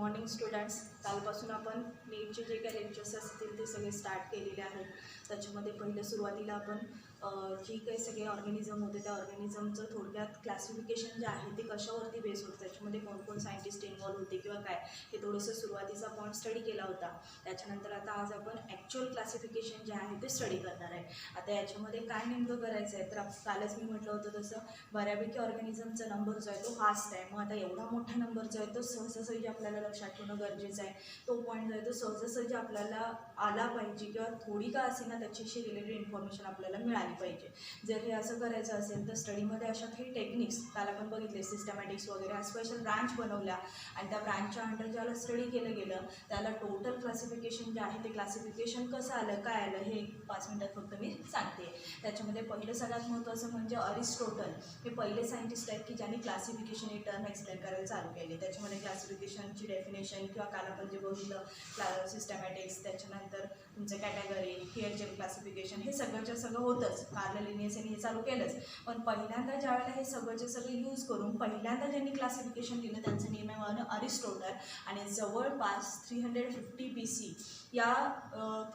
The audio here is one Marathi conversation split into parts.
Morning students. कालपासून आपण नीटचे जे काही लेक्चर्स असतील ते सगळे स्टार्ट केलेले आहेत. त्याच्यामध्ये पहिलं सुरुवातीला आपण जी काही सगळे ऑर्गॅनिझम होते त्या ऑर्गॅनिझमचं थोडक्यात क्लासिफिकेशन जे आहे ते कशावरती बेस होतं, त्याच्यामध्ये कोण सायंटिस्ट इन्वॉल्व होते किंवा काय, हे थोडंसं सुरुवातीचा पॉईंट स्टडी केला होता. त्याच्यानंतर आता आज आपण ॲक्च्युअल क्लासिफिकेशन जे आहे ते स्टडी करणार आहे. आता याच्यामध्ये काय नेमकं करायचं आहे, तर कालच मी म्हटलं होतं तसं बऱ्यापैकी ऑर्गॅनिझमचा नंबर जो आहे तो वास्ट आहे. मग आता एवढा मोठा नंबर जो आहे तो सहजासहजी आपल्याला लक्षात ठेवणं गरजेचं आहे. तो पॉईंट जो आहे तो सहजासहजी आपल्याला आला पाहिजे किंवा थोडी का असेना त्याच्याशी रिलेटेड इन्फॉर्मेशन आपल्याला मिळाली पाहिजे. जर हे असं करायचं असेल तर स्टडीमध्ये अशा काही टेक्निक्स काल आपण बघितले, सिस्टमॅटिक्स वगैरे स्पेशल ब्रांच बनवल्या आणि त्या ब्रांचच्या अंडर ज्याला स्टडी केलं गेलं त्याला टोटल क्लासिफिकेशन जे आहे ते क्लासिफिकेशन कसं आलं, काय आलं, हे 5 मिनिटात फक्त मी सांगते. त्याच्यामध्ये पहिलं सगळ्यात महत्त्वाचं म्हणजे अरिस्टोटल हे पहिले सायंटिस्ट आहेत की ज्यांनी क्लासिफिकेशन हे टर्म एक्सप्लेन करायला चालू केले. त्याच्यामध्ये क्लासिफिकेशनची डेफिनेशन किंवा काल आपण जे बघितलं सिस्टमॅटिक्स, त्याच्यानंतर तुमचं कॅटेगरी, हिअरचेल क्लासिफिकेशन, हे सगळंच्या सगळं होतंच. कार्ल लिनियस यांनी हे चालू केलंच. पण पहिल्यांदा ज्यावेळेला हे सगळंचे सगळं यूज करून पहिल्यांदा ज्यांनी क्लासिफिकेशन दिलं त्यांचं नेम आहे अरिस्टोटल आणि जवळपास 350 BC या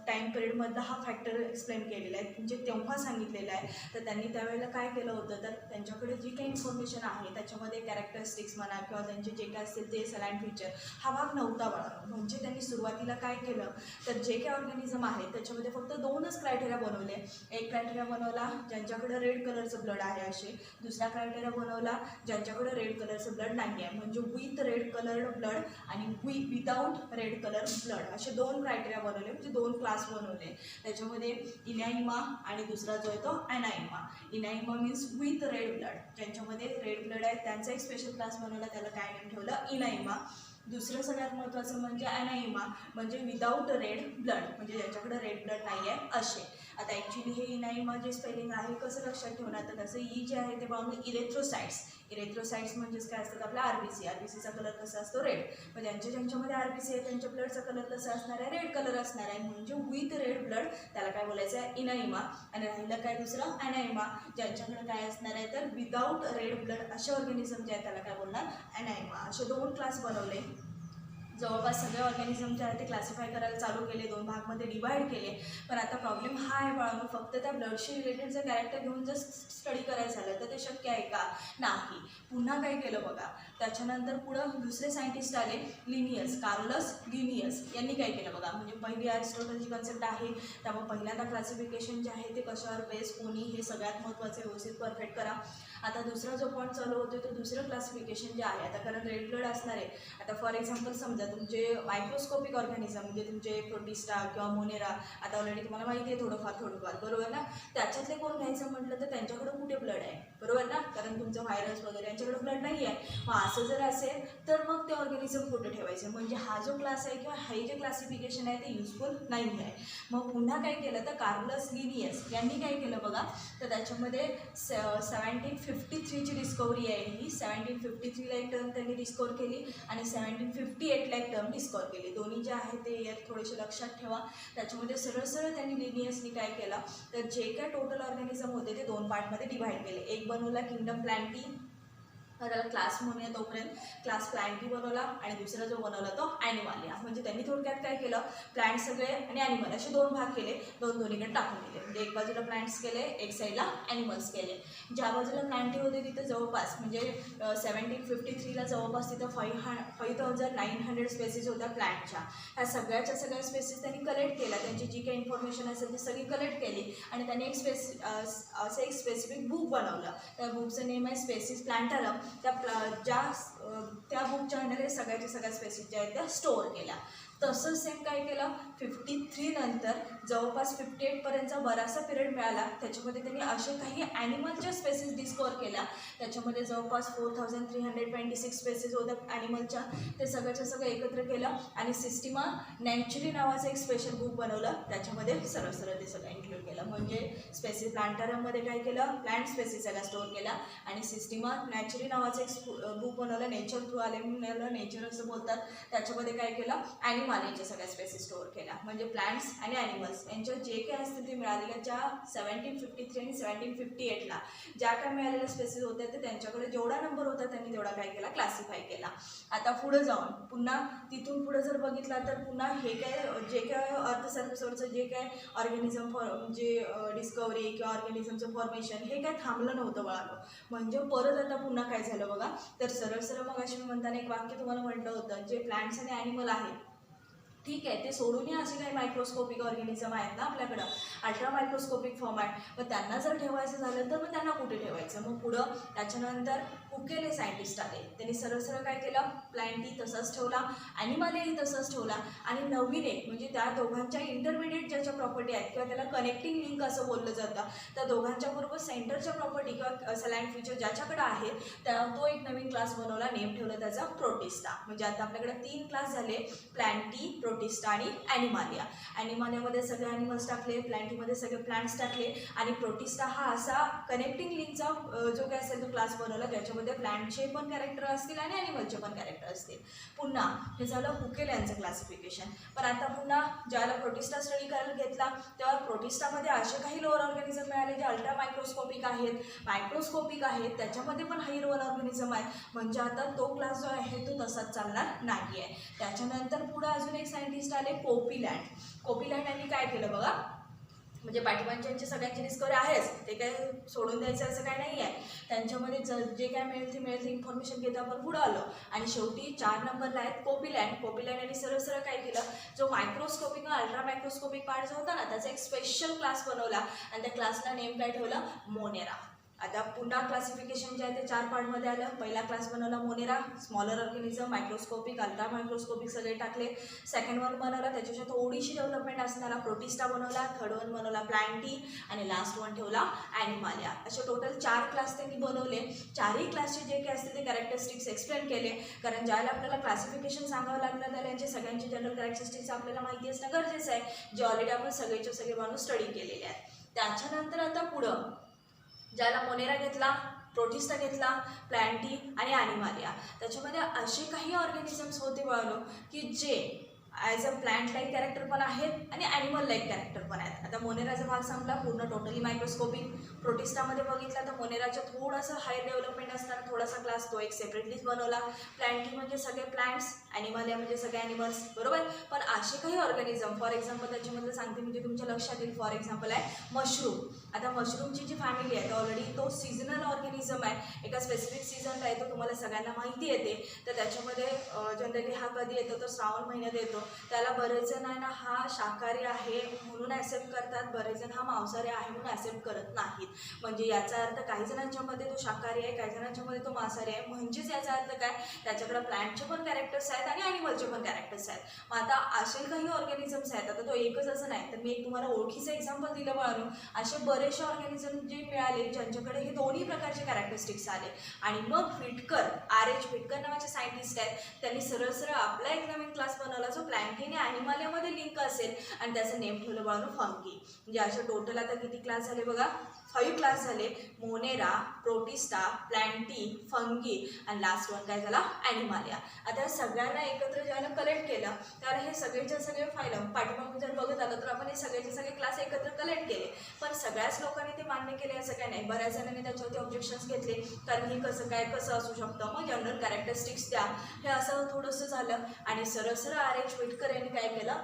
टाईम पिरियडमधला हा फॅक्टर एक्सप्लेन केलेला आहे, म्हणजे तेव्हा सांगितलेलं आहे. तर त्यांनी त्यावेळेला काय केलं होतं, तर त्यांच्याकडे जी काही इन्फॉर्मेशन आहे त्याच्यामध्ये कॅरेक्टरिस्टिक्स म्हणा किंवा त्यांचे जे काय असतील ते सलाईन फीचर हा भाग नव्हता बघा. म्हणजे त्यांनी सुरुवातीला काय केलं, तर जे काही ऑर्गॅनिझम आहे त्याच्यामध्ये फक्त 2च क्रायटेरिया बनवले. एक क्रायटेरिया बनवला ज्यांच्याकडे रेड कलरचं ब्लड आहे असे, दुसरा क्रायटेरिया बनवला ज्यांच्याकडे रेड कलरचं ब्लड नाही आहे, म्हणजे विथ रेड कलर ब्लड आणि विदाऊट रेड कलर ब्लड, असे 2 क्रायटेरिया बनवले, म्हणजे 2 क्लास बनवले. त्याच्यामध्ये इनाइमा आणि दुसरा जो आहे तो अनाइमा. इनाइमा मीन्स विथ रेड ब्लड, ज्यांच्यामध्ये रेड ब्लड आहे त्यांचा एक स्पेशल क्लास बनवला, त्याला काय नाव ठेवलं, इनाइमा. दुसरं सगळ्यात महत्त्वाचं म्हणजे अनाइमा, म्हणजे विदाऊट रेड ब्लड, म्हणजे ज्याच्याकडे रेड ब्लड नाही आहे असे. आता ॲक्च्युली हे इनाइमा जे स्पेलिंग आहे कसं लक्षात ठेवणार, तर तसं जे आहे ते पाहून इरेथ्रोसाइट्स. इरेथ्रोसाइट्स म्हणजेच काय असतात, आपला RBC. RBCचा कलर कसा असतो, रेड. मग ज्यांच्यामध्ये RBC आहे त्यांच्या ब्लडचा कलर कसा असणार आहे, रेड कलर असणार आहे, म्हणजे विथ रेड ब्लड त्याला काय बोलायचं आहे, इनाइमा. आणि राहिलं काय दुसरं, अनाइमा, ज्यांच्याकडे काय असणार आहे तर विदाऊट रेड ब्लड असे ऑर्गॅनिझम जे आहे त्याला काय बोलणार, अनाइमा. असे 2 क्लास बनवले. जवळपास सगळे ऑर्गॅनिझम जे आहे ते क्लासिफाय करायला चालू केले, 2 भागमध्ये डिवाईड केले. पण आता प्रॉब्लेम हा आहे बाळांनो, फक्त त्या ब्लडशी रिलेटेड जर कॅरेक्टर घेऊन जर स्टडी करायचं झालं तर ते शक्य आहे का, नाही. पुन्हा काय केलं बघा, त्याच्यानंतर पुढं दुसरे सायंटिस्ट आले, लिनियस, कार्लस लिनियस यांनी काय केलं बघा. म्हणजे पहिली अरिस्टॉटलची कन्सेप्ट आहे, त्यामुळे पहिल्यांदा क्लासिफिकेशन जे आहे ते कशावर बेस, कोणी, हे सगळ्यात महत्त्वाचं व्यवस्थित परफेक्ट करा. आता दुसरा जो पॉईंट चालू होतो तो दुसरं क्लासिफिकेशन जे आहे, आता कारण रेड ब्लड असणार आहे. आता फॉर एक्झाम्पल समजा तुमचे मायक्रोस्कोपिक ऑर्गॅनिझम म्हणजे तुमचे प्रोटिस्टा किंवा मोनेरा, आता ऑलरेडी तुम्हाला माहिती आहे थोडंफार बरोबर ना. त्याच्यातले कोण घ्यायचं म्हटलं तर त्यांच्याकडे कुठे ब्लड आहे, बरोबर ना, कारण तुमचं व्हायरस वगैरे यांच्याकडे ब्लड नाही आहे. मग असं जर असेल तर मग ते ऑर्गॅनिझम कुठे ठेवायचं, म्हणजे हा जो क्लास आहे किंवा हे जे क्लासिफिकेशन आहे ते युजफुल नाही आहे. मग पुन्हा काय केलं तर कार्लस लिनियस यांनी काय केलं बघा, तर त्याच्यामध्ये 1753ची डिस्कवरी आहे ही. 1753ला एक टर्म त्यांनी डिस्कवर केली आणि 1758ला एक टर्म डिस्कवर केली. दोन्ही जे आहे ते इयर थोडेसे लक्षात ठेवा. त्याच्यामध्ये सरळ त्यांनी लिनियसनी काय केलं, तर जे काय टोटल ऑर्गॅनिझम होते ते 2 पार्टमध्ये डिवाईड केले. एक बनवला किंगडम प्लॅन्टी, त्याला क्लास म्हणूया तोपर्यंत, क्लास प्लॅन्टी बनवला, आणि दुसरा जो बनवला तो ॲनिमलिया. म्हणजे त्यांनी थोडक्यात काय केलं, प्लॅन्ट सगळे आणि ॲनिमल असे 2 भाग केले, दोन्हीकडे टाकून दिले. म्हणजे एक बाजूला प्लॅन्ट्स केले, एक साईडला ॲनिमल्स केले. ज्या बाजूला प्लॅन्टी होते तिथं जवळपास म्हणजे 1753ला जवळपास तिथं 5900 स्पेसीज होत्या प्लॅन्टच्या. ह्या सगळ्या स्पेसीज त्यांनी कलेक्ट केल्या, त्यांची जी काही इन्फॉर्मेशन असेल ती सगळी कलेक्ट केली आणि त्यांनी असं एक स्पेसिफिक बुक बनवलं. त्या बुकचं नेम आहे स्पेसीज प्लॅन्टारम. त्या बुकच्या अंडर सगळ्या स्पेसीज ज्या आहेत त्या स्टोअर केल्या. तसंच सेम काय केलं, 53 नंतर जवळपास 58पर्यंतचा बराचसा पिरियड मिळाला. त्याच्यामध्ये त्यांनी असे काही ॲनिमलच्या स्पेसीज डिस्कवर केल्या. त्याच्यामध्ये जवळपास 4326 स्पेसीज होत्या ॲनिमलच्या. ते सगळं एकत्र केलं आणि सिस्टिमा नॅचुरी नावाचं एक स्पेशल बुक बनवलं. त्याच्यामध्ये सरळ ते सगळं इन्क्लूड केलं. म्हणजे स्पेसीज प्लांटारममध्ये काय केलं, प्लांट स्पेसीज सगळ्या स्टोअर केल्या आणि सिस्टिमा नॅचुरी नावाचं एक बुक बनवलं नेचर थ्रू आले म्हणून याला नेचर असं बोलतात. त्याच्यामध्ये काय केलं, ॲनिमल्सच्या सगळ्या स्पेसिस स्टोअर केल्या. म्हणजे प्लांट्स आणि ॲनिमल्स यांच्या जे काय असतील ते मिळालेल्या ज्या 1753 आणि 1758ला ज्या काय मिळालेल्या स्पेसिस होत्या ते त्यांच्याकडे जेवढा नंबर होता त्यांनी तेवढा काय केला, क्लासिफाय केला. आता पुढे जाऊन पुन्हा तिथून पुढे जर बघितला तर पुन्हा हे काय जे काय अर्थशास्त्राचं जे काय ऑर्गॅनिझम म्हणजे डिस्कवरी किंवा ऑर्गॅनिझमचं फॉर्मेशन हे काय थांबलं नव्हतं बाळांनो. म्हणजे परत आता पुन्हा काय झालं बघा. तर सरळ सरळ मग अशी म्हणताना एक वाक्य तुम्हाला म्हटलं होतं, जे प्लांट्स आणि ॲनिमल आहेत ठीक आहे ते सोडूनही असे काही मायक्रोस्कोपिक ऑर्गॅनिझम आहेत ना आपल्याकडं, अल्ट्रा मायक्रोस्कोपिक फॉर्म आहे. मग त्यांना जर ठेवायचं झालं तर मग त्यांना कुठे ठेवायचं. मग पुढं त्याच्यानंतर हुकेले सायंटिस्ट आले. त्यांनी सरळ सरळ काय केलं, प्लांटही तसंच ठेवला, ॲनिमलही तसंच ठेवला. आणि नवीन एक म्हणजे त्या दोघांच्या इंटरमिडिएट ज्याच्या प्रॉपर्टी आहेत किंवा त्याला कनेक्टिंग लिंक असं बोललं जातं, त्या दोघांच्या बरोबर सेंटरच्या प्रॉपर्टी किंवा सलाईन फीचर ज्याच्याकडे आहे तो एक नवीन क्लास बनवला, नेम ठेवलं त्याचा प्रोटिस्टा. म्हणजे आता आपल्याकडे 3 क्लास झाले, प्लांटी, प्रोटिस्टा आणि ॲनिमालिया. ॲनिमालियामध्ये सगळे ॲनिमल्स टाकले, प्लांटीमध्ये सगळे प्लांट्स टाकले आणि प्रोटिस्टा हा असा कनेक्टिंग लिंकचा जो काय असेल तो क्लास बनवला, त्याच्यामध्ये प्लांटचे पण कॅरेक्टर असतील आणि ॲनिमलचे पण कॅरेक्टर असतील. पुन्हा हे झालं हुकेल यांचं क्लासिफिकेशन. पण आता पुन्हा ज्याला प्रोटिस्टा स्टडी करायला घेतला तेव्हा प्रोटिस्टामध्ये असे काही लोअर ऑर्गॅनिझम मिळाले जे अल्ट्रा मायक्रोस्कोपिक आहेत, मायक्रोस्कोपिक आहेत, त्याच्यामध्ये पण हाई लोअर ऑर्गॅनिझम आहेत. म्हणजे आता तो क्लास जो आहे तो तसाच चालणार नाही आहे. त्याच्यानंतर पुढे अजून एक सायंटिस्ट आले, कोपीलँड. कोपीलँड यांनी काय केलं बघा, म्हणजे पाठीमागच्यांची सगळ्यांची डिस्कवरी आहेच, ते काय सोडून द्यायचं असं काय नाही आहे. त्यांच्यामध्ये जे काय मिळेल ते इन्फॉर्मेशन घेत आपण पुढं आलो. आणि शेवटी 4 नंबरला आहेत कोपीलँड. कोपीलँड यांनी सरळ सरळ काय केलं, जो मायक्रोस्कोपिक किंवा अल्ट्रा मायक्रोस्कोपिक पार्ट जो होता ना त्याचा एक स्पेशल क्लास बनवला आणि त्या क्लासला नेम काय ठेवलं, मोनेरा. आता पुन्हा क्लासिफिकेशन जे आहे ते 4 पार्टमध्ये आलं. पहिला क्लास बनवला Monera, smaller organism, microscopic, ultra microscopic सगळे टाकले. सेकंड वन बनवला त्याच्यात थोडीशी डेव्हलपमेंट असणारा प्रोटिस्टा बनवला. थर्ड वन बनवला प्लांटी आणि लास्ट वन ठेवला ॲनिमालिया. असे टोटल 4 क्लास त्यांनी बनवले. 4ही क्लासचे जे काही असते ते कॅरेक्टरिस्टिक्स एक्सप्लेन केले. कारण ज्याला आपल्याला क्लासिफिकेशन सांगावं लागलं त्याला यांचे सगळ्यांचे जनरल कॅरेक्टरिस्टिक्स आपल्याला माहिती असणं गरजेचं आहे, जे ऑलरेडी आपण सगळेचे सगळे माणूस स्टडी केलेले आहेत. त्याच्यानंतर आता पुढं ज्याला मोनेरा घेतला, प्रोटिस्टा घेतला, प्लांटी आणि ॲनिमालिया, त्याच्यामध्ये असे काही ऑर्गॅनिझम्स होते बघालो की जे as a plant like character पण आहेत आणि ॲनिमल लाईक कॅरेक्टर पण आहेत. आता मोनेराचा भाग संपला, पूर्ण टोटली मायक्रोस्कोपिक. प्रोटिस्टामध्ये बघितला तर मोनेराच्या थोडासा हायर डेव्हलपमेंट असणार थोडासा क्लास, तो एक सेपरेटलीच बनवला. प्लांटी म्हणजे सगळे प्लांट्स, ॲनिमालिया म्हणजे सगळे ॲनिमल्स, बरोबर. पण असे काही ऑर्गॅनिझम फॉर एक्झाम्पल त्याच्यामधलं सांगते म्हणजे तुमच्या लक्षात येईल. फॉर एक्झाम्पल आहे मशरूम. आता मशरूमची जी फॅमिली आहे ऑलरेडी तो सीझनल ऑर्गॅनिझम आहे, एका स्पेसिफिक सीझनला येतो, तुम्हाला सगळ्यांना माहिती येते. तर त्याच्यामध्ये जनरली हा कधी येतो तर श्रावण महिन्यात येतो. त्याला बरेच जण आहे ना हा शाकाहारी आहे म्हणून ॲक्सेप्ट करतात, बरेच जण हा मांसाहारी आहे म्हणून ॲक्सेप्ट करत नाहीत. म्हणजे याचा अर्थ काही जणांच्या मध्ये तो शाकाहारी आहे, काही जणांच्या मध्ये तो मांसाहारी आहे. म्हणजेच याचा अर्थ काय, त्याच्याकडे प्लांटचे पण कॅरेक्टर्स आहेत आणि ॲनिमलचे पण कॅरेक्टर्स आहेत. मग आता असे काही ऑर्गॅनिझम्स आहेत, आता तो एकच असं नाही तर मी एक तुम्हाला ओळखीचं एक्झाम्पल दिलं बाळांनो. असे बरेचसे ऑर्गॅनिझम जे मिळाले ज्यांच्याकडे हे दोन्ही प्रकारचे कॅरेक्टरिस्टिक्स आले. आणि मग व्हिटकर, R.H. व्हिटकर नावाचे सायंटिस्ट आहेत, त्यांनी सरळ सरळ आपला एक नवीन क्लास बनवला जो प्लांटी आणि ॲनिमालियामध्ये लिंक असेल आणि त्याचं नेम ठेवलं बाळांनो फंगी. म्हणजे असे टोटल आता किती क्लास झाले बघा, 5 क्लास झाले. मोनेरा, प्रोटिस्टा, प्लांटी, फंगी आणि लास्ट वन काय झाला, ॲनिमालिया. आता सगळ्यांना एकत्र ज्याला कलेक्ट केलं त्याला हे सगळेच्या सगळे फायलम पाठीमागून जर बघत आलं तर आपण हे सगळेचे सगळे क्लास एकत्र कलेक्ट केले. पण सगळ्याच लोकांनी ते मान्य केले असं काय नाही, बऱ्याच जणांनी त्याच्यावरती ऑब्जेक्शन्स घेतले, कारण हे कसं असू शकतं, मग जनरल कॅरेक्टरिस्टिक्स द्या, हे असं थोडंसं झालं. आणि सरळ सरळ R.H. व्हिटकर यांनी काय केलं,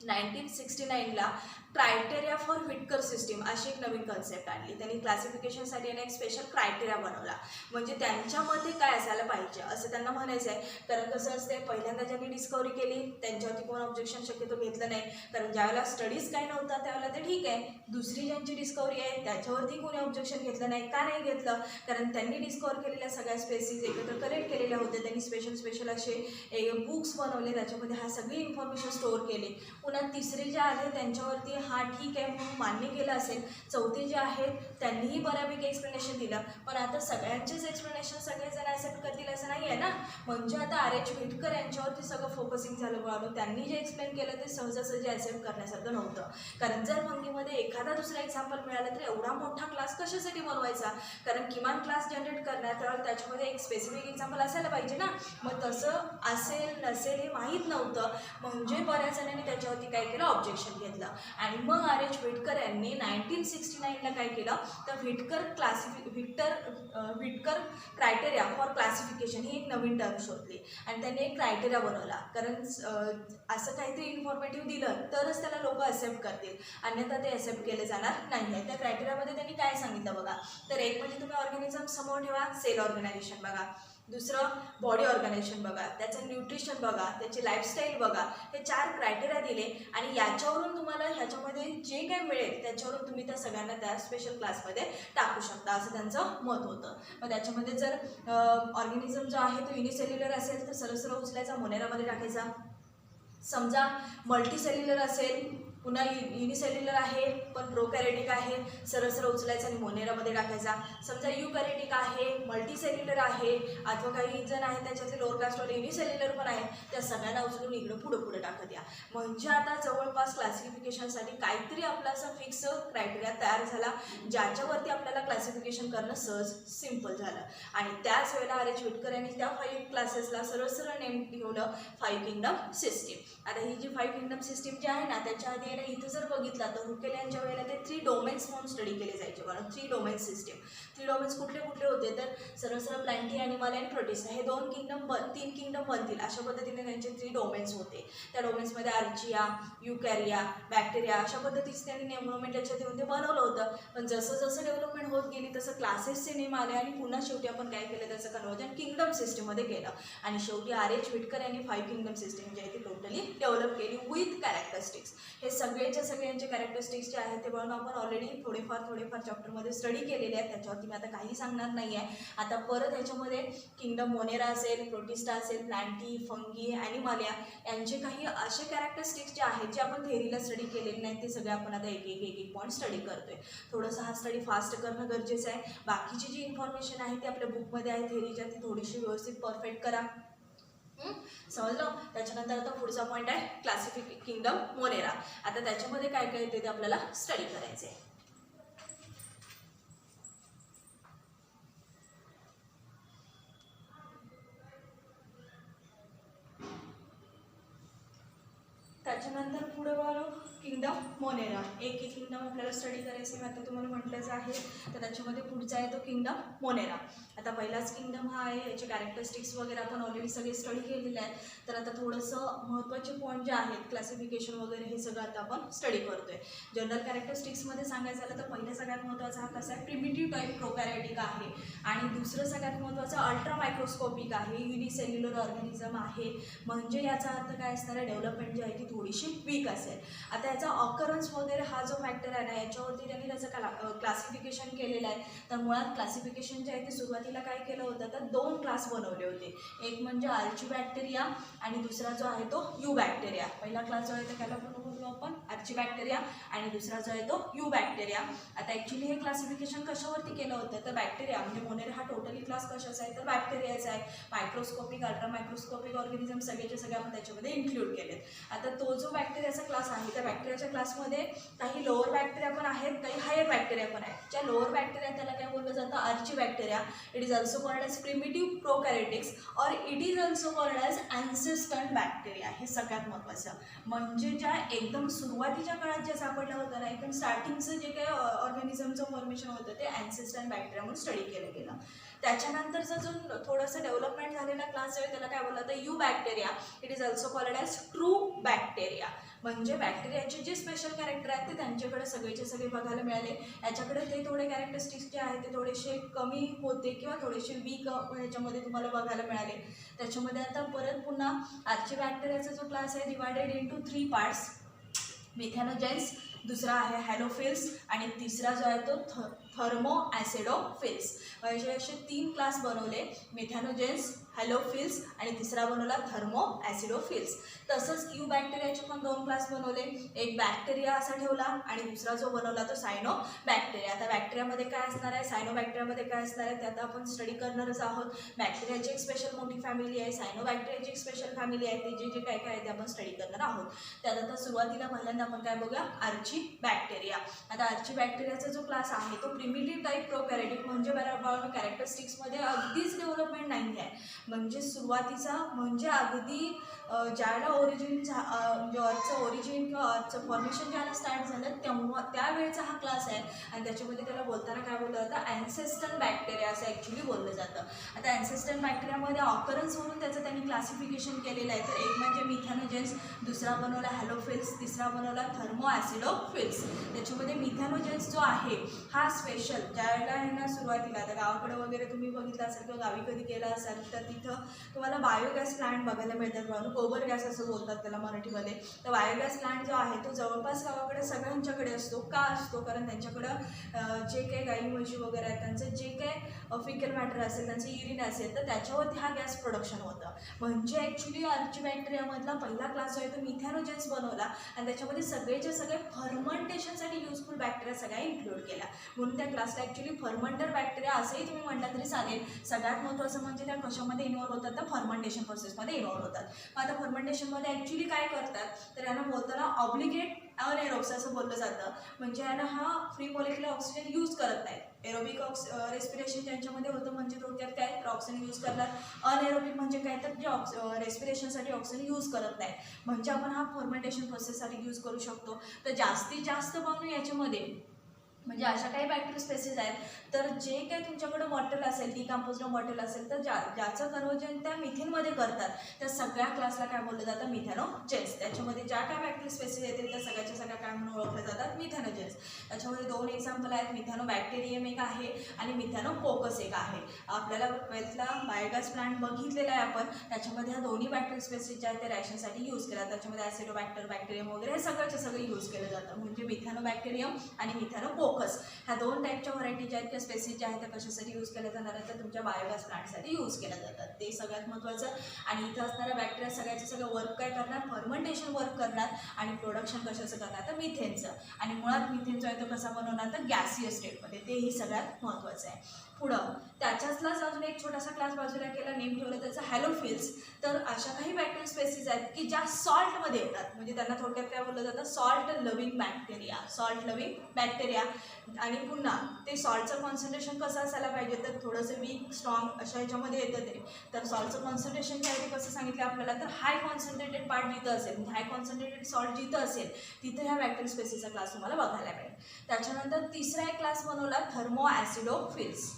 1969ला क्रायटेरिया फॉर व्हिटकर सिस्टीम अशी एक नवीन कन्सेप्ट आणली. त्यांनी क्लासिफिकेशनसाठी एक स्पेशल क्रायटेरिया बनवला. म्हणजे त्यांच्यामध्ये काय असायला पाहिजे असं त्यांना म्हणायचं आहे. कारण कसं असते, पहिल्यांदा ज्यांनी डिस्कवरी केली त्यांच्यावरती कोण ऑब्जेक्शन शक्यतो घेतलं नाही, कारण ज्यावेळेला स्टडीज काय नव्हता त्यावेळेला ते ठीक आहे. दुसरी ज्यांची डिस्कवरी आहे त्याच्यावरती कोणी ऑब्जेक्शन घेतलं नाही. का नाही घेतलं, कारण त्यांनी डिस्कवर केलेल्या सगळ्या स्पेसिस एकत्र कलेक्ट केलेल्या होत्या. त्यांनी स्पेशल असे बुक्स बनवले, त्याच्यामध्ये हा सगळी इन्फॉर्मेशन स्टोअर केली. पुन्हा तिसरे जे आले त्यांच्यावरती हां ठीक आहे म्हणून मान्य केलं असेल. चौथे जे आहेत त्यांनीही बऱ्यापैकी एक्सप्लेनेशन दिलं, पण आता सगळ्यांचेच एक्सप्लेनेशन सगळेजण ॲक्सेप्ट करतील असं नाही आहे ना. म्हणजे आता RH विटकर यांच्यावरती सगळं फोकसिंग झालं म्हणून त्यांनी जे एक्सप्लेन केलं ते सहजासहजी ॲक्सेप्ट करण्यासारखं नव्हतं. कारण जर भंगीमध्ये एखादा दुसरा एक्झाम्पल मिळाला तर एवढा मोठा क्लास कशासाठी बनवायचा, कारण किमान क्लास जनरेट करण्यात त्याच्यामध्ये एक स्पेसिफिक एक्झाम्पल असायला पाहिजे ना. मग तसं असेल नसेल हे माहीत नव्हतं. म्हणजे बऱ्याच जणांनी त्याच्यावरती काय केलं, ऑब्जेक्शन घेतलं. आणि मग RH विटकर यांनी 1969ला काय केलं तर विटकर क्रायटेरिया फॉर क्लासिफिकेशन ही एक नवीन टर्म शोधली आणि त्यांनी एक क्रायटेरिया बनवला. कारण असं काहीतरी इन्फॉर्मेटिव्ह दिलं तरच त्याला लोक ॲक्सेप्ट करतील, अन्यथा ते ॲक्सेप्ट केले जाणार नाही आहे. त्या क्रायटेरियामध्ये त्यांनी काय सांगितलं बघा, तर एक म्हणजे तुम्ही ऑर्गॅनिझम समोर ठेवा, सेल ऑर्गनायझेशन बघा, दुसरं बॉडी ऑर्गनायझेशन बघा, त्याचं न्यूट्रिशन बघा, त्याची लाईफस्टाईल बघा, हे 4 क्रायटेरिया दिले आणि याच्यावरून तुम्हाला ह्याच्यामध्ये जे काही मिळेल त्याच्यावरून तुम्ही त्या सगळ्यांना त्या स्पेशल क्लासमध्ये टाकू शकता असं त्यांचं मत होतं. मग त्याच्यामध्ये जर ऑर्गॅनिझम जो आहे तो युनिसेल्युलर असेल तर सरळ उचलायचा, मोनेरामध्ये टाकायचा. समजा मल्टीसेल्युलर असेल, पुन्हा युनिसेल्युलर आहे पण प्रोकॅरियोटिक आहे, सरळ उचलायचा आणि मोनेरामध्ये टाकायचा. समजा युकॅरियोटिक आहे, मल्टीसेल्युलर आहे, अथवा काही जण आहेत त्याच्यातले लोअर कास्टवाले युनिसेल्युलर पण आहेत, त्या सगळ्यांना उचलून इकडं पुढे टाकत या. म्हणजे आता जवळपास क्लासिफिकेशनसाठी काहीतरी आपला असा फिक्स क्रायटेरिया तयार झाला ज्याच्यावरती आपल्याला क्लासिफिकेशन करणं सहज सिम्पल झालं. आणि त्याच वेळेला RH विटकर यांनी त्या 5 क्लासेसला सरळ नेम ठेवलं 5 किंगडम सिस्टीम. आता ही जी 5 किंगडम सिस्टीम जी आहे ना, त्याच्या आधी इथं जर बघितलं तर हुकेल यांच्या वेळेला ते 3 डोमेन्स म्हणून स्टडी केले जायचे. कारण 3 डोमेन्स सिस्टीम. 3 डोमेन्स कुठले होते तर सरळ प्लॅन्टी, ॲनिमल आणि प्रोटिस्ट हे 3 किंगडम बनतील अशा पद्धतीने त्यांचे 3 डोमेन्स होते. त्या डोमेन्समध्ये आर्चिया, युकॅरिया, बॅक्टेरिया अशा पद्धतीचं त्यांनी डेव्हलपमेंट याच्यात ते बनवलं होतं. पण जसं डेव्हलपमेंट होत गेली तसं क्लासेसचे नेम आले आणि पुन्हा शेवटी आपण काय केलं त्याचं कन्वर्जन किंगडम सिस्टीममध्ये केलं आणि शेवटी RH विटकर यांनी 5 किंगडम सिस्टीम जी आहे ती टोटली डेव्हलप केली विथ कॅरेक्टरिस्टिक्स. हे सगळ्यांचे कॅरेक्टरिस्टिक्स जे आहेत ते बनवून आपण ऑलरेडी थोडेफार चॅप्टरमध्ये स्टडी केलेले आहेत, त्याच्यावरती मी आता काही सांगणार नाही आहे. आता परत ह्याच्यामध्ये किंगडम मोनेरा असेल, प्रोटिस्टा असेल, प्लॅन्टी, फंगी, ॲनिमालिया यांचे काही असे कॅरेक्टरिस्टिक्स जे आहेत जे आपण थेअरीला स्टडी केलेले नाहीत ते सगळे आपण आता एक पॉईंट स्टडी करतोय. थोडंसं हा स्टडी फास्ट करणं गरजेचं आहे. बाकीची जी इन्फॉर्मेशन आहे ती आपल्या बुकमध्ये आहे थेअरीच्या, ती थोडीशी व्यवस्थित परफेक्ट करा. समजलं. त्याच्यानंतर आता पुढचा पॉईंट आहे किंगडम मोनेरा. आता त्याच्यामध्ये काय येते ते आपल्याला स्टडी करायचं आहे. त्याच्यानंतर पुढे बघू किंगडम मोनेरा. एक किंगडम आपल्याला स्टडी करायचं आहे, आता तुम्हाला म्हटलंच आहे. तर त्याच्यामध्ये पुढचा आहे तो किंगडम मोनेरा. आता पहिलाच किंगडम हा आहे, याचे कॅरेक्टरिस्टिक्स वगैरे आपण ऑलरेडी सगळे स्टडी केलेले आहेत. तर आता थोडंसं महत्त्वाचे पॉईंट जे आहेत क्लासिफिकेशन वगैरे हे सगळं आता आपण स्टडी करतोय. जनरल कॅरेक्टरिस्टिक्समध्ये सांगायचं झालं तर पहिलं सगळ्यात महत्त्वाचा हा कसा आहे, प्रिमिटिव्ह टाईप प्रोकॅरियोटिक आहे. आणि दुसरं सगळ्यात महत्त्वाचं अल्ट्रा मायक्रोस्कोपिक आहे, युनिसेल्युलर ऑर्गॅनिझम आहे. म्हणजे याचा अर्थ काय असणार आहे, डेव्हलपमेंट जी आहे ती थोडीशी वीक असेल. आता याचा ऑकरन्स वगैरे हा जो फॅक्टर आहे ना याच्यावरती त्यांनी त्याचं क्लासिफिकेशन केलेलं आहे. तर मुळात क्लासिफिकेशन जे आहे ते सुरुवातीला काय केलं होतं तर 2 क्लास बनवले होते. एक म्हणजे आर्चिबॅक्टेरिया आणि दुसरा जो आहे तो युबॅक्टेरिया. पहिला क्लास जो आहे तो त्याला पण बोललो आपण आर्चिबॅक्टेरिया आणि दुसरा जो आहे तो युबॅक्टेरिया. आता ॲक्च्युली हे क्लासिफिकेशन कशावरती केलं होतं तर बॅक्टेरिया म्हणजे मोनेरा हा टोटली क्लास कशाचा आहे तर बॅक्टेरियाचा आहे. मायक्रोस्कोपिक, अल्ट्रा मायक्रोस्कोपिक ऑर्गॅनिझम सगळे आपण त्याच्यामध्ये इन्क्लूड केलेत. आता तो जो बॅक्टेरियाचा क्लास आहे त्या बॅक्टेरियाच्या क्लासमध्ये काही लोअर बॅक्टेरिया पण आहेत, काही हायर बॅक्टेरिया पण आहेत. ज्या लोअर बॅक्टेरिया त्याला काय बोललं जातं archaebacteria. It is also called as primitive prokaryotics और it is also called as ancestral bacteria. हे सगळ्यात महत्त्वाचं म्हणजे ज्या एकदम सुरुवातीच्या काळात जे सापडलं होतं ना एकदम स्टार्टिंगचं जे काही ऑर्गॅनिझमचं फॉर्मेशन होतं ते ॲन्सेस्टंट बॅक्टेरिया म्हणून स्टडी केलं गेलं. त्याच्यानंतरचा जो थोडंसं डेव्हलपमेंट झालेला क्लास आहे त्याला काय बोललं तर you bacteria. It is also called as true bacteria. म्हणजे बॅक्टेरियाचे जे स्पेशल कॅरेक्टर आहेत ते त्यांच्याकडे सगळेचे सगळे बघायला मिळाले. याच्याकडे ते थोडे कॅरेक्टरिस्टिक्स जे आहेत ते थोडेसे कमी होते किंवा थोडेसे वीक ह्याच्यामध्ये तुम्हाला बघायला मिळाले. त्याच्यामध्ये आता परत पुन्हा आर्चिबॅक्टेरियाचा जो क्लास आहे डिवायडेड इंटू 3 पार्ट्स. मिथॅनोजेन्स, दुसरा आहे हॅलोफिल्स आणि तिसरा जो आहे तो थर्मो ॲसिडोफिल्स. म्हणजे असे 3 क्लास बनवले, मिथॅनोजेन्स, हॅलोफिल्स आणि तिसरा बनवला थर्मो ॲसिडोफिल्स. तसंच बॅक्टेरियाचे पण 2 क्लास बनवले, एक बॅक्टेरिया असा ठेवला आणि दुसरा जो बनवला तो सायनो बॅक्टेरिया. आता बॅक्टेरियामध्ये काय असणार आहे, सायनो बॅक्टेरियामध्ये काय असणार आहे ते आता आपण स्टडी करणारच आहोत. बॅक्टेरियाची एक स्पेशल मोठी फॅमिली आहे, सायनो बॅक्टेरियाची एक स्पेशल फॅमिली आहे, ते जे काय काय आहे ते आपण स्टडी करणार आहोत. त्यात आता सुरुवातीला पहिल्यांदा आपण काय बघूया, आर्ची बॅक्टेरिया. आता आर्ची बॅक्टेरियाचा जो क्लास आहे तो प्रिमिटिव्ह टाईप प्रोकॅरियोटिक, म्हणजे कॅरेक्टरिस्टिक्समध्ये अगदीच डेव्हलपमेंट नाही आहे. म्हणजे सुरुवातीचा म्हणजे अगदी ज्याला ओरिजिन म्हणजे अर्थचं ओरिजिन किंवा अर्थचं फॉर्मेशन ज्याला स्टार्ट झालं तेव्हा त्यावेळेचा हा क्लास आहे. आणि त्याच्यामध्ये त्याला बोलताना काय बोललं जातं, ॲन्सेस्टल बॅक्टेरिया असं ॲक्च्युली बोललं जातं. आता ॲन्सेस्टल बॅक्टेरियामध्ये ऑकरन्स म्हणून त्याचं त्यांनी क्लासिफिकेशन केलेलं आहे. तर एक म्हणजे मिथॅनोजेन्स, दुसरा बनवला हॅलोफिल्स, तिसरा बनवला थर्मो ॲसिडोफिल्स. त्याच्यामध्ये मिथॅनोजेन्स जो आहे हा स्पेशल ज्यावेळेला आहे ना, सुरुवातीला आता गावाकडे वगैरे तुम्ही बघितलं असेल किंवा गावी कधी केलं असेल तर तिथं तुम्हाला बायोगॅस प्लांट बघायला मिळतात. गोबर गॅस असं बोलतात त्याला मराठीमध्ये. तर बायोगॅस प्लांट जो आहे तो जवळपास गावाकडे सगळ्यांच्याकडे असतो. का असतो, कारण त्यांच्याकडं जे काही गाई म्हशी वगैरे आहेत त्यांचं जे काही फिकल मॅटर असेल, त्यांचं युरिन असेल, तर त्याच्यावरती हा गॅस प्रोडक्शन होतं. म्हणजे ॲक्च्युली आर्ची बॅक्टेरियामधला पहिला क्लास जो आहे तो मिथॅनोजेन्स बनवला आणि त्याच्यामध्ये सगळेचे सगळे फर्मंटेशनसाठी युजफुल बॅक्टेरिया सगळ्या इन्क्लूड केल्या. म्हणून त्या क्लासला ॲक्च्युली फर्मंटर बॅक्टेरिया असंही तुम्ही म्हटलं तरी चालेल. सगळ्यात महत्त्वाचं म्हणजे त्या कशामध्ये इन्व्हॉल्व होतात, तर फर्मंटेशन प्रोसेसमध्ये इन्व्हॉल्व होतात. आता फर्मंटेशनमध्ये ॲक्च्युली काय करतात, तर यांना बोलताना ऑब्लिगेट अनएरोब्स असं बोललं जातं. म्हणजे यांना हा फ्री मॉलिक्युलर ऑक्सिजन यूज करत नाहीत. एरोबिक रेस्पिरेशन ज्यांच्यामध्ये होतं म्हणजे थोडक्यात काय, तर ऑक्सिजन यूज करतात. अनएरोबिक म्हणजे काय, तर जे रेस्पिरेशनसाठी ऑक्सिजन यूज करत नाही. म्हणजे आपण हा फर्मेंटेशन प्रोसेससाठी यूज करू शकतो. तर जास्तीत जास्त बनवून याच्यामध्ये म्हणजे अशा काही बॅक्टेरिया स्पेसिस आहेत तर जे काही तुमच्याकडं मॉडेल असेल, डिकम्पोज्ड मॉडेल असेल, तर ज्याचं कन्वर्जन त्या मिथेनमध्ये करतात त्या सगळ्या क्लासला काय बोललं जातं, मिथॅनोजेन्स. त्याच्यामध्ये ज्या काय बॅक्टेरिया स्पेसिस येतील त्या सगळ्याच्या सगळ्या काय म्हणून ओळखल्या जातात, मिथॅनोजेन्स. त्याच्यामध्ये 2 एक्झाम्पल आहेत, मिथॅनोबॅक्टेरियम एक आहे आणि मिथॅनोकोकस एक आहे. आपल्याला 12thला बायोगॅस प्लांट बघितलेला आहे आपण. त्याच्यामध्ये ह्या दोन्ही बॅक्टेरिया स्पेसिस ज्या आहेत ते रॅशनसाठी यूज केला. त्याच्यामध्ये ॲसिडोबॅक्टर, बॅक्टेरियम वगैरे हे सगळ्याचे सगळे यूज केलं जातं. म्हणजे मिथॅनोबॅक्टेरियम आणि मिथॅनोकोकस ह्या 2 टाईपच्या व्हरायटी ज्या आहेत त्या स्पेसिस ज्या आहेत त्या कशासाठी यूज केल्या जाणार आहेत, तर तुमच्या बायोगॅस प्लांटसाठी यूज केल्या जातात. ते सगळ्यात महत्त्वाचं. आणि इथं असणाऱ्या बॅक्टेरिया सगळ्याचं सगळं वर्क काय करणार, फर्मंटेशन वर्क करणार आणि प्रोडक्शन कशाचं करणार, तर मिथेनचं. आणि मुळात मिथेन जो आहे तो कसा बनवणार, तर गॅसियस स्टेटमध्ये. तेही सगळ्यात महत्त्वाचं आहे. पुढं त्याच्यातलाच अजून एक छोटासा क्लास बाजूला केला, नेम ठेवलं त्याचं हॅलोफिल्स. तर अशा काही बॅक्टेरिया स्पेसिस आहेत की ज्या सॉल्टमध्ये येतात. म्हणजे त्यांना थोडक्यात काय बोललं जातं, salt loving bacteria. Salt loving bacteria. आणि पुन्हा ते सॉल्टचं कॉन्सन्ट्रेशन कसं असायला पाहिजे, तर थोडंसं वीक स्ट्रॉंग अशा ह्याच्यामध्ये येतं ते. तर सॉल्टचं कॉन्सन्ट्रेशन जे आहे ते कसं सांगितलं आपल्याला, तर हाय कॉन्सन्ट्रेटेड पार्ट जिथं असेल, म्हणजे हाय कॉन्सन्ट्रेटेड सॉल्ट जिथं असेल तिथं ह्या बॅक्टेरिया स्पेसिसचा क्लास तुम्हाला बघायला मिळेल. त्याच्यानंतर तिसरा एक क्लास बनवला थर्मो ॲसिडोफिल्स.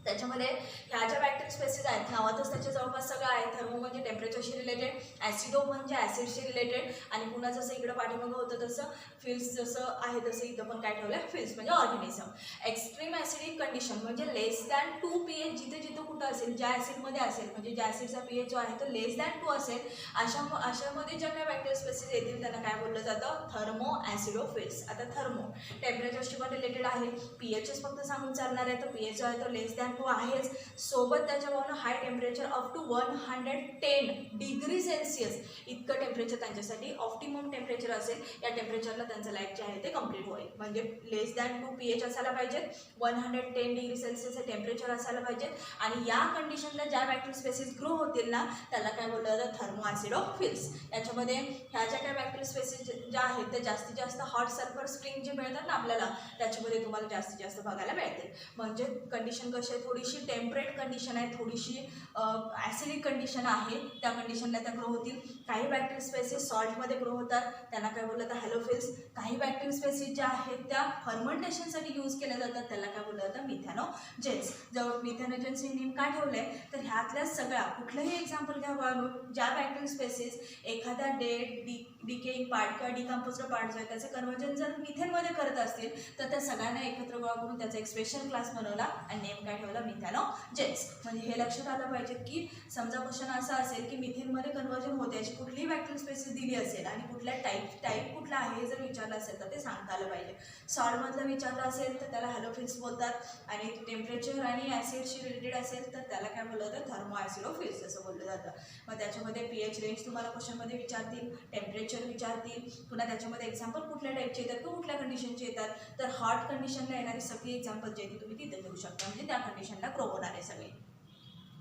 त्याच्यामध्ये ह्या ज्या बॅक्टेरिया स्पेसिस आहेत नावातच त्याच्या जवळपास सगळं आहे. थर्मो म्हणजे टेम्परेचरशी रिलेटेड, ॲसिडो म्हणजे ॲसिडशी रिलेटेड आणि पुन्हा जसं इकडं पाठीमागं होतं तसं फिल्स जसं आहे तसं इथं पण काय ठेवलं आहे, फिल्स म्हणजे ऑर्गॅनिझम. एक्स्ट्रीम ॲसिडिक कंडिशन म्हणजे लेस दॅन 2 pH जिथे जिथं कुठं असेल, ज्या ॲसिडमध्ये असेल, म्हणजे ज्या ॲसिडचा pH जो आहे तो लेस दॅन 2 असेल अशामध्ये ज्या काही बॅक्टेरिया स्पेसिस येतील त्यांना काय बोललं जातं, थर्मो ॲसिडोफिल्स. आता थर्मो टेम्परेचरशी पण रिलेटेड आहे, pHच फक्त सांगून चालणार आहे. तर pH जो आहे तो लेस दॅन 2 आहेच. सोबत त्याच्यावरून high temperature up to 110 degree Celsius इतकं टेम्परेचर त्यांच्यासाठी ऑप्टिमम टेम्परेचर असेल. या टेम्परेचरला त्यांचं लाईफ जे आहे ते कंप्लीट होईल. म्हणजे लेस दॅन 2 pH असायला पाहिजेत, 110 डिग्री सेल्सिअस हे टेम्परेचर असायला पाहिजे. आणि या कंडिशनला ज्या बॅक्टेरिया स्पेसिस ग्रो होतील ना त्याला काय बोललं जातं, थर्मो ॲसिडोफिल्स. याच्यामध्ये ह्या ज्या काही बॅक्टेरिया स्पेसिस ज्या आहेत त्या जास्तीत जास्त हॉट सल्फर स्प्रिंग जे मिळतात ना आपल्याला त्याच्यामध्ये तुम्हाला जास्तीत जास्त बघायला मिळतील. म्हणजे कंडिशन कशी आहे, थोडीशी टेम्परेट कंडिशन आहे, थोडीशी ॲसिडिक कंडिशन आहे. त्या कंडिशनला त्या ग्रो होतील. काही बॅक्टेरिया स्पेसिस सॉल्टमध्ये ग्रो होतात त्यांना काय बोललं जातं, हॅलोफिल्स. काही बॅक्टेरिया स्पेसिस ज्या आहेत त्या फर्मंटेशनसाठी यूज केल्या जातात त्याला काय बोललं जातं, मिथॅनोजेन्स. जवळ मिथॅनोजेन्स हे नेम का ठेवलं आहे, तर ह्यातल्या सगळ्या कुठलंही एक्झाम्पल घ्या ज्या बॅक्टेरिया स्पेसिस एखाद्या डिकेइंग पार्ट किंवा डिकम्पोज्ड पार्ट जो आहे त्याचं कन्वर्जन जर मिथेनमध्ये करत असतील तर त्या सगळ्यांना एकत्र गोळा करून त्याचा एक स्पेशल क्लास बनवला आणि नेम काय ठेवला, मिथॅनोजेन्स. म्हणजे हे लक्षात आलं पाहिजे की समजा क्वेश्चन असा असेल की मिथेनमध्ये कन्वर्जन होते अशी कुठलीही बॅक्टेरियल स्पेसिस दिली असेल आणि कुठल्या टाईप कुठला आहे हे जर विचारलं असेल तर ते सांगता आलं पाहिजे. सॉल्टमधलं विचारलं असेल तर त्याला हॅलोफिल्स बोलतात आणि टेम्परेचर आणि ॲसिडशी रिलेटेड असेल तर त्याला काय बोललं जातं, थर्मो ॲसिडोफिल्स असं बोललं जातं. मग त्याच्यामध्ये pH रेंज तुम्हाला क्वेश्चनमध्ये विचारतील, टेम्परेचर विचारतील, पुन्हा त्याच्यामध्ये एक्झाम्पल कुठल्या टाईपचे येतात किंवा कुठल्या कंडिशनचे येतात. तर हॉट कंडिशनला येणारी सगळी एक्झाम्पल जे आहे तुम्ही तिथे देऊ शकता, म्हणजे त्या कंडिशनला प्रो होणार आहे सगळे.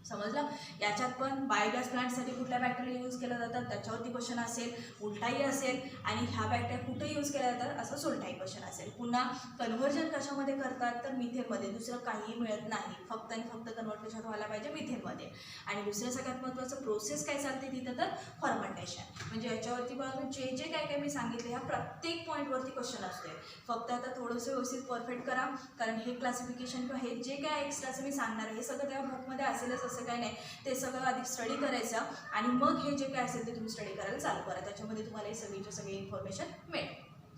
समजलं. याच्यात पण बायोगॅस प्लांटसाठी कुठल्या बॅक्टेरिया यूज केल्या जातात त्याच्यावरती क्वेश्चन असेल, उलटाई असेल आणि ह्या बॅक्टेरिया कुठे यूज केल्या जातात असं सोलटाई क्वेश्चन असेल. पुन्हा कन्व्हर्जन कशामध्ये करतात तर मिथेनमध्ये, दुसरं काहीही मिळत नाही, फक्त आणि फक्त कन्वर्ट कशात व्हायला पाहिजे, मिथेनमध्ये. आणि दुसरं सगळ्यात महत्त्वाचं प्रोसेस काय चालते तिथं तर फर्मेंटेशन. म्हणजे याच्यावरती बघा जे जे काय काय मी सांगितलं ह्या प्रत्येक पॉईंटवरती क्वेश्चन असते. फक्त आता थोडंसं व्यवस्थित परफेक्ट करा, कारण हे क्लासिफिकेशन किंवा हे जे काय एक्स्ट्राचं मी सांगणार आहे हे सगळं त्या बुकमध्ये असेलच असं काही नाही. ते सगळं आधी स्टडी करायचं आणि मग हे जे काय असेल ते तुम्ही स्टडी करायला चालू करा. त्याच्यामध्ये तुम्हाला हे सगळीची सगळी इन्फॉर्मेशन मिळेल.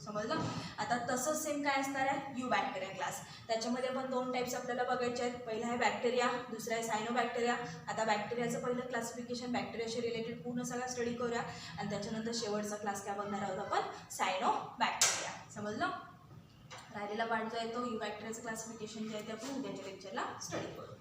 समजलं. आता तसंच सेम काय असणार आहे, यू बॅक्टेरिया क्लास. त्याच्यामध्ये पण दोन टाईप्स आपल्याला बघायचे आहेत. पहिला आहे बॅक्टेरिया, दुसरा आहे सायनो बॅक्टेरिया. आता बॅक्टेरियाचं पहिलं क्लासिफिकेशन बॅक्टेरियाशी रिलेटेड पूर्ण सगळा स्टडी करूया आणि त्याच्यानंतर शेवटचा क्लास काय बघणार आहोत आपण, सायनो बॅक्टेरिया. समजलं. राहिलेला पार्ट जो आहे तो यू बॅक्टेरियाचं क्लासिफिकेशन जे आहे ते आपण उद्याच्या लेक्चरला स्टडी करू.